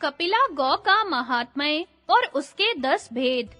कपिला गौ का महात्म्य और उसके 10 भेद।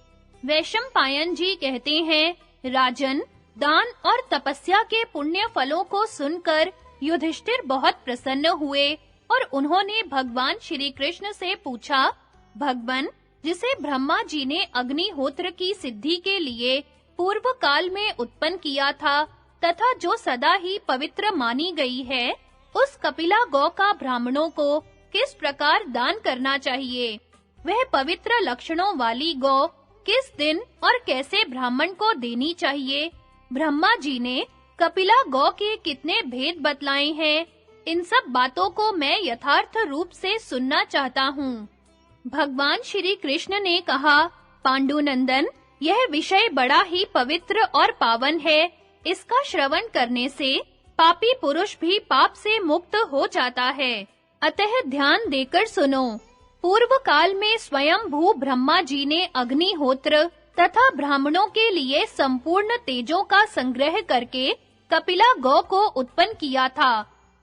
वैशंपायन जी कहते हैं, राजन, दान और तपस्या के पुण्य फलों को सुनकर युधिष्ठिर बहुत प्रसन्न हुए और उन्होंने भगवान श्री कृष्ण से पूछा, भगवन, जिसे ब्रह्मा जी ने अग्निहोत्र की सिद्धि के लिए पूर्व काल में उत्पन्न किया था तथा जो सदा ही पवित्र मानी गई है, उस कपिला गौ का ब्राह्मणों को किस प्रकार दान करना चाहिए? वह पवित्र लक्षणों वाली गौ किस दिन और कैसे ब्राह्मण को देनी चाहिए? ब्रह्मा जी ने कपिला गौ के कितने भेद बतलाए हैं? इन सब बातों को मैं यथार्थ रूप से सुनना चाहता हूँ। भगवान श्री कृष्ण ने कहा, पांडुनंदन, यह विषय बड़ा ही पवित्र और पावन है। इसका श्रवण करने से पापी पुरुष भी पाप से मुक्त हो जाता है। अतः ध्यान देकर सुनो। पूर्व काल में स्वयं भू ब्रह्मा जी ने अग्निहोत्र तथा ब्राह्मणों के लिए संपूर्ण तेजों का संग्रह करके कपिला गौ को उत्पन्न किया था।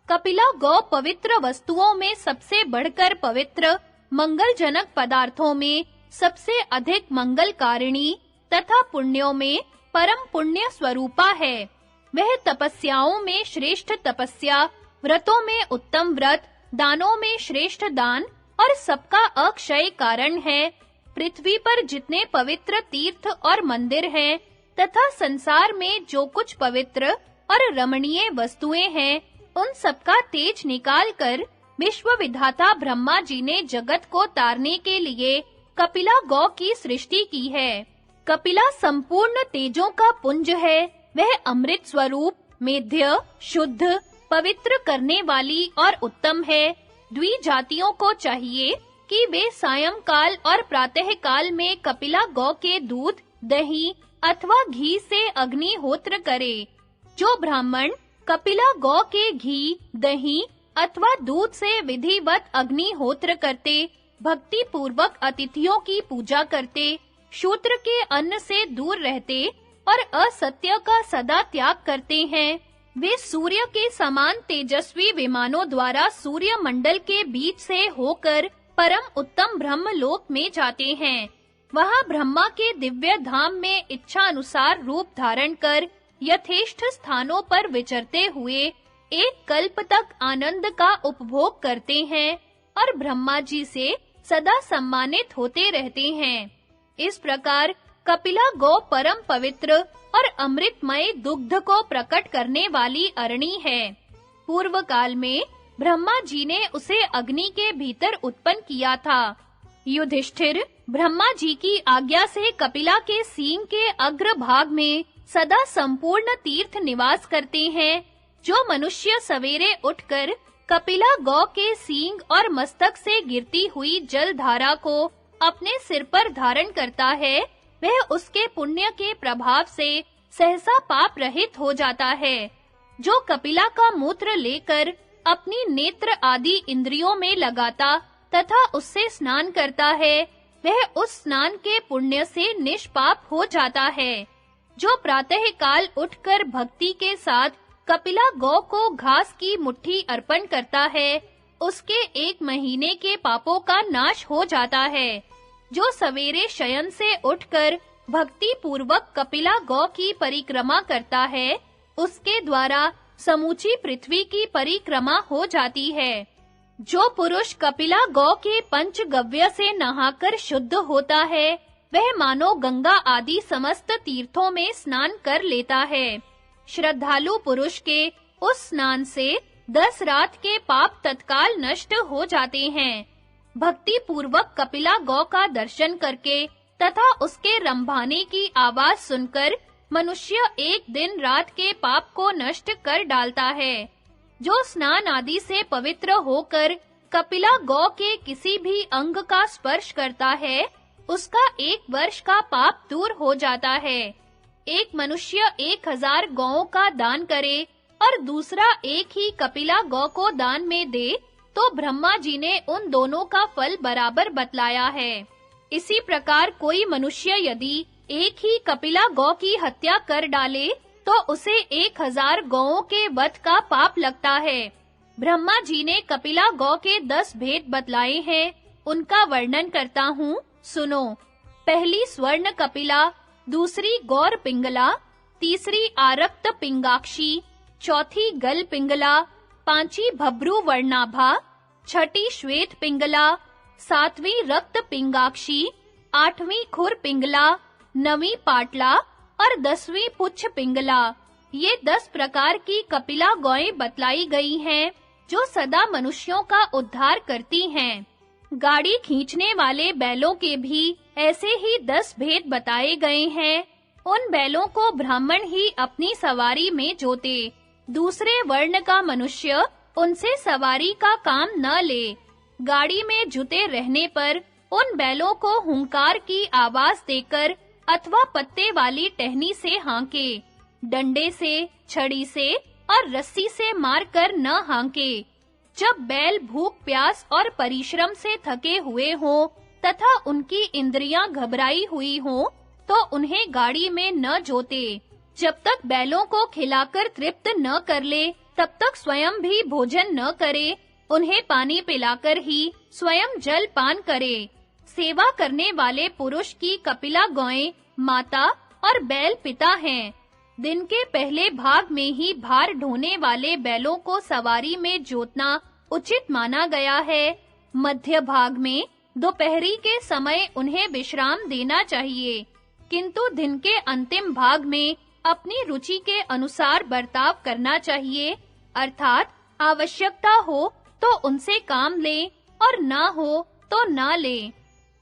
कपिला गौ पवित्र वस्तुओं में सबसे बढ़कर पवित्र, मंगलजनक पदार्थों में सबसे अधिक मंगलकारिणी तथा पुण्यों में परम पुण्य स्वरूपा है। वह तपस्याओं में श्रेष्ठ तपस्या, व्रतों में उत्तम व्रत, दानों में श्रेष्ठ दान और सबका अक्षय कारण है। पृथ्वी पर जितने पवित्र तीर्थ और मंदिर हैं तथा संसार में जो कुछ पवित्र और रमणीय वस्तुएं हैं, उन सबका तेज निकालकर विश्व विधाता ब्रह्मा जी ने जगत को तारने के लिए कपिला गौ की सृष्टि की है। कपिला संपूर्ण तेजों का पुंज है। वह अमृत स्वरूप, मेध्य, शुद्ध, पवित्र करने वाली और उत्तम है। द्विजातियों को चाहिए कि वे सायंकाल और प्रातः काल में कपिला गौ के दूध, दही अथवा घी से अग्निहोत्र करे। जो ब्राह्मण कपिला गौ के घी, दही अथवा दूध से विधिवत अग्निहोत्र करते, भक्ति पूर्वक अतिथियों की पूजा करते, शूद्र के अन्न से दूर रहते और असत्य का सदा त्याग करते हैं, वे सूर्य के समान तेजस्वी विमानों द्वारा सूर्य मंडल के बीच से होकर परम उत्तम ब्रह्म लोक में जाते हैं। वहां ब्रह्मा के दिव्य धाम में इच्छा अनुसार रूप धारण कर यथेष्ट स्थानों पर विचरते हुए एक कल्प तक आनंद का उपभोग करते हैं और ब्रह्मा जी से सदा सम्मानित होते रहते हैं। इस प्रकार कपिला गौ परम पवित्र और अमृतमय दुग्ध को प्रकट करने वाली अरणी है। पूर्व काल में ब्रह्मा जी ने उसे अग्नि के भीतर उत्पन्न किया था। युधिष्ठिर, ब्रह्मा जी की आज्ञा से कपिला के सींग के अग्र भाग में सदा संपूर्ण तीर्थ निवास करते हैं। जो मनुष्य सवेरे उठकर कपिला गौ के सींग और मस्तक से गिरती हुई जल धारा को अपने सिर पर धारण करता है, वह उसके पुण्य के प्रभाव से सहसा पाप रहित हो जाता है। जो कपिला का मूत्र लेकर अपनी नेत्र आदि इंद्रियों में लगाता तथा उससे स्नान करता है, वह उस स्नान के पुण्य से निष्पाप हो जाता है। जो प्रातः काल उठकर भक्ति के साथ कपिला गौ को घास की मुट्ठी अर्पण करता है, उसके 1 महीने के पापों का नाश हो जाता है। जो सवेरे शयन से उठकर भक्ति पूर्वक कपिला गौ की परिक्रमा करता है, उसके द्वारा समूची पृथ्वी की परिक्रमा हो जाती है। जो पुरुष कपिला गौ के पंचगव्य से नहाकर शुद्ध होता है, वह मानो गंगा आदि समस्त तीर्थों में स्नान कर लेता है। श्रद्धालु पुरुष के उस स्नान से 10 रात के पाप तत्काल नष्ट हो जाते हैं। भक्ति पूर्वक कपिला गौ का दर्शन करके तथा उसके रंभाने की आवाज सुनकर मनुष्य एक दिन रात के पाप को नष्ट कर डालता है। जो स्नान आदि से पवित्र होकर कपिला गौ के किसी भी अंग का स्पर्श करता है, उसका 1 वर्ष का पाप दूर हो जाता है। एक मनुष्य 1000 गौओं का दान करे और दूसरा एक ही कपिला गौ को दान में दे, तो ब्रह्मा जी ने उन दोनों का फल बराबर बतलाया है। इसी प्रकार कोई मनुष्य यदि एक ही कपिला गौ की हत्या कर डाले, तो उसे 1000 गौओं के वध का पाप लगता है। ब्रह्मा जी ने कपिला गौ के 10 भेद बतलाए हैं। उनका वर्णन करता हूँ, सुनो। पहली स्वर्ण कपिला, दूसरी गौर पिंगला, तीसरी आरक्त पिंगाक्षी, चौथी गल पिंगला, पांचवी भब्रू वर्णाभा, छठी श्वेत पिंगला, सातवीं रक्त पिंगाक्षी, आठवीं खुर पिंगला, नवीं पाटला और 10वीं पुच्छ पिंगला। ये 10 प्रकार की कपिला गौएं बतलाई गई हैं, जो सदा मनुष्यों का उद्धार करती हैं। गाड़ी खींचने वाले बैलों के भी ऐसे ही 10 भेद बताए गए हैं। उन बैलों को ब्राह्मण ही अपनी सवारी में जोते। दूसरे वर्ण का मनुष्य उनसे सवारी का काम न ले। गाड़ी में जुते रहने पर उन बैलों को हुंकार की आवाज देकर अथवा पत्ते वाली टहनी से हांके, डंडे से, छड़ी से और रस्सी से मारकर न हांके। जब बैल भूख प्यास और परिश्रम से थके हुए हों तथा उनकी इंद्रियां घबराई हुई हों, तो उन्हें गाड़ी में न जोते। जब तक बैलों को खिलाकर तृप्त न कर ले, तब तक स्वयं भी भोजन न करे। उन्हें पानी पिलाकर ही स्वयं जल पान करे। सेवा करने वाले पुरुष की कपिला गौएं माता और बैल पिता हैं। दिन के पहले भाग में ही भार ढोने वाले बैलों को सवारी में जोतना उचित माना गया है। मध्य भाग में दोपहरी के समय उन्हें विश्राम देना चाहिए, किंतु दिन के अंतिम भाग में अपनी रुचि के अनुसार बर्ताव करना चाहिए, अर्थात आवश्यकता हो तो उनसे काम ले और ना हो तो ना ले।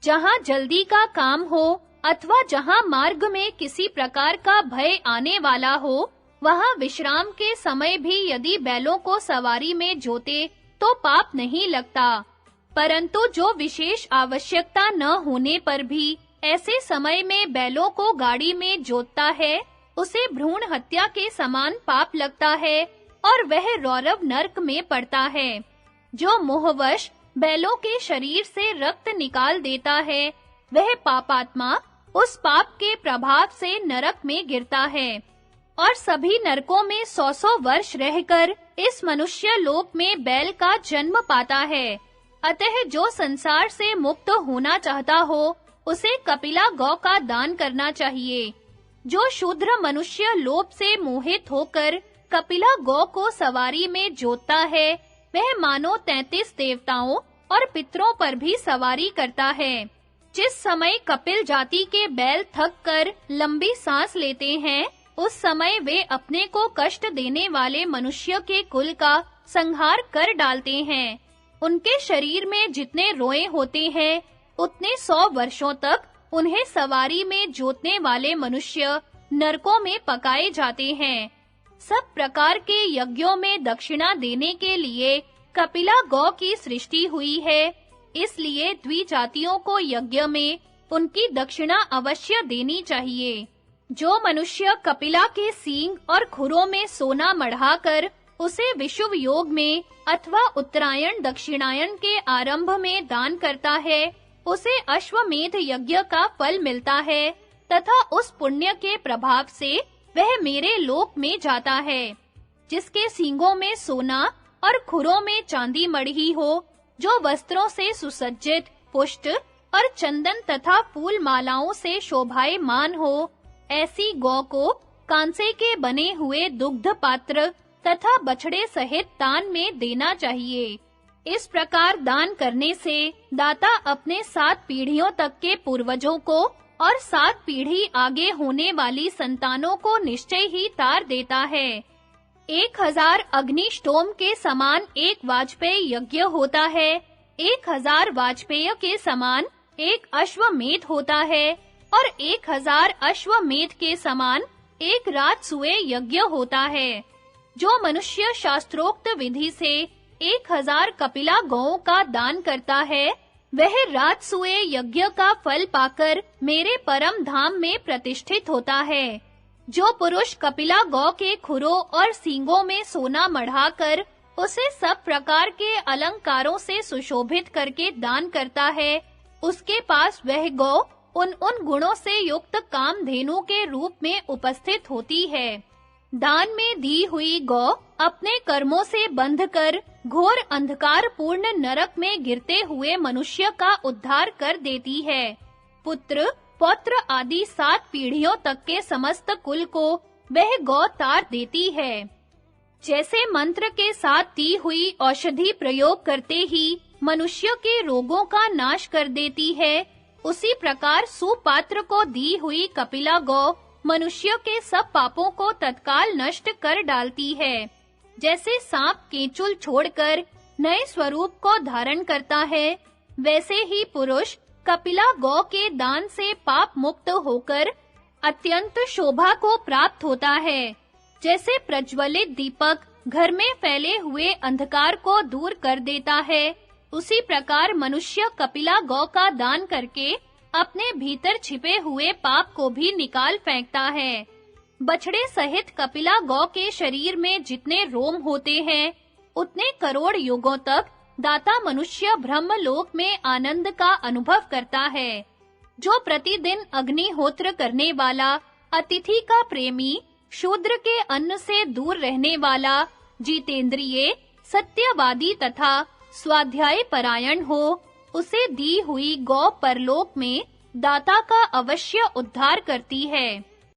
जहाँ जल्दी का काम हो अथवा जहाँ मार्ग में किसी प्रकार का भय आने वाला हो, वहाँ विश्राम के समय भी यदि बैलों को सवारी में जोते तो पाप नहीं लगता। परंतु जो विशेष आवश्यकता न होने पर भी ऐसे समय में बैलों को गाड़ी में जोतता है, उसे भ्रूण हत्या के समान पाप लगता है और वह रौरव नरक में पड़ता है। जो मोहवश बैलों के शरीर से रक्त निकाल देता है, वह पापात्मा उस पाप के प्रभाव से नरक में गिरता है और सभी नरकों में 100 वर्ष रहकर इस मनुष्य लोक में बैल का जन्म पाता है। अतः जो संसार से मुक्त होना चाहता हो, उसे कपिला गौ का दान करना चाहिए। जो शूद्र मनुष्य लोभ से मोहित होकर कपिला गौ को सवारी में जोतता है, वह मानो 33 देवताओं और पितरों पर भी सवारी करता है। जिस समय कपिल जाति के बैल थक कर लंबी सांस लेते हैं, उस समय वे अपने को कष्ट देने वाले मनुष्य के कुल का संहार कर डालते हैं। उनके शरीर में जितने रोए होते हैं, उतने 100 वर्षों तक उन्हें सवारी में जोतने वाले मनुष्य नरकों में पकाए जाते हैं। सब प्रकार के यज्ञों में दक्षिणा देने के लिए कपिला गौ की सृष्टि हुई है। इसलिए द्विजातियों को यज्ञ में उनकी दक्षिणा अवश्य देनी चाहिए। जो मनुष्य कपिला के सींग और खुरों में सोना मढ़ाकर उसे विषुव योग में अथवा उत्तरायण दक्षिणायन के आरंभ में दान करता है, उसे अश्वमेध यज्ञ का फल मिलता है तथा उस पुण्य के प्रभाव से वह मेरे लोक में जाता है। जिसके सींगों में सोना और खुरों में चांदी मढ़ी हो, जो वस्त्रों से सुसज्जित, पुष्ट और चंदन तथा फूल मालाओं से शोभायमान हो, ऐसी गौ को कांसे के बने हुए दुग्ध पात्र तथा बछड़े सहित दान में देना चाहिए। इस प्रकार दान करने से दाता अपने 7 पीढ़ियों तक के पूर्वजों को और 7 पीढ़ी आगे होने वाली संतानों को निश्चय ही तार देता है। 1000 अग्निष्टोम के समान एक वाजपेय यज्ञ होता है, 1000 वाजपेय के समान एक अश्वमेध होता है और 1000 अश्वमेध के समान एक राजसूय यज्ञ होता है। जो मनुष्य शास्त्रोक्त विधि से 1000 कपिला गौओं का दान करता है, वह राजसूय यज्ञ का फल पाकर मेरे परम धाम में प्रतिष्ठित होता है। जो पुरुष कपिला गौ के खुरों और सींगों में सोना मढ़ाकर उसे सब प्रकार के अलंकारों से सुशोभित करके दान करता है, उसके पास वह गौ उन गुणों से युक्त कामधेनु के रूप में उपस्थित होती है। दान में दी हुई गौ अपने कर्मों से बंधकर घोर अंधकार पूर्ण नरक में गिरते हुए मनुष्य का उद्धार कर देती है। पुत्र, पौत्र आदि 7 पीढ़ियों तक के समस्त कुल को वह गौ तार देती है। जैसे मंत्र के साथ दी हुई औषधि प्रयोग करते ही मनुष्य के रोगों का नाश कर देती है, उसी प्रकार सुपात्र को दी हुई कपिला गौ मनुष्य के सब पापों को तत्काल नष्ट कर डालती है। जैसे सांप केचुल छोड़कर नए स्वरूप को धारण करता है, वैसे ही पुरुष कपिला गौ के दान से पाप मुक्त होकर अत्यंत शोभा को प्राप्त होता है। जैसे प्रज्वलित दीपक घर में फैले हुए अंधकार को दूर कर देता है, उसी प्रकार मनुष्य कपिला गौ का दान करके अपने भीतर छिपे हुए पाप को भी निकाल फेंकता है। बछड़े सहित कपिला गौ के शरीर में जितने रोम होते हैं, उतने करोड़ युगों तक दाता मनुष्य ब्रह्मलोक में आनंद का अनुभव करता है। जो प्रतिदिन अग्निहोत्र करने वाला, अतिथि का प्रेमी, शूद्र के अन्न से दूर रहने वाला, जितेंद्रिय, सत्यवादी तथा स्वाध्याय परायण हो, उसे दी हुई गौ परलोक में दाता का अवश्य उद्धार करती है।